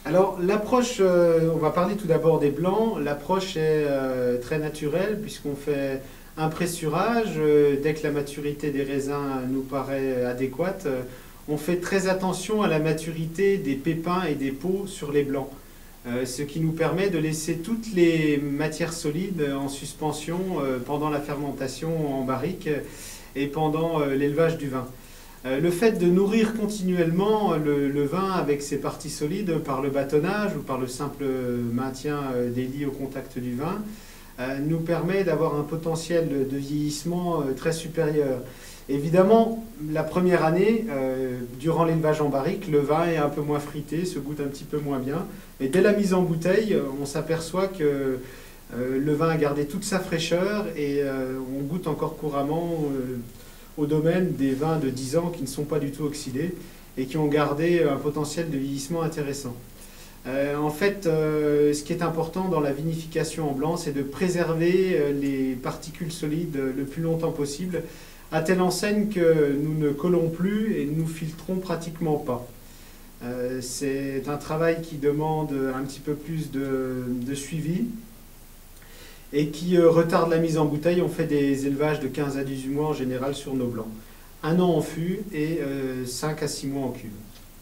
Alors l'approche, on va parler tout d'abord des blancs. L'approche est très naturelle puisqu'on fait un pressurage. Dès que la maturité des raisins nous paraît adéquate, on fait très attention à la maturité des pépins et des peaux sur les blancs. Ce qui nous permet de laisser toutes les matières solides en suspension pendant la fermentation en barrique et pendant l'élevage du vin. Le fait de nourrir continuellement le vin avec ses parties solides par le bâtonnage ou par le simple maintien des lits au contact du vin nous permet d'avoir un potentiel de vieillissement très supérieur. Évidemment, la première année, durant l'élevage en barrique, le vin est un peu moins frité, se goûte un petit peu moins bien. Mais dès la mise en bouteille, on s'aperçoit que le vin a gardé toute sa fraîcheur et on goûte encore couramment au domaine des vins de 10 ans qui ne sont pas du tout oxydés et qui ont gardé un potentiel de vieillissement intéressant. En fait, ce qui est important dans la vinification en blanc, c'est de préserver les particules solides le plus longtemps possible, à telle enseigne que nous ne collons plus et nous filtrons pratiquement pas. C'est un travail qui demande un petit peu plus de suivi et qui retarde la mise en bouteille. On fait des élevages de 15 à 18 mois en général sur nos blancs. Un an en fût et 5 à 6 mois en cuve.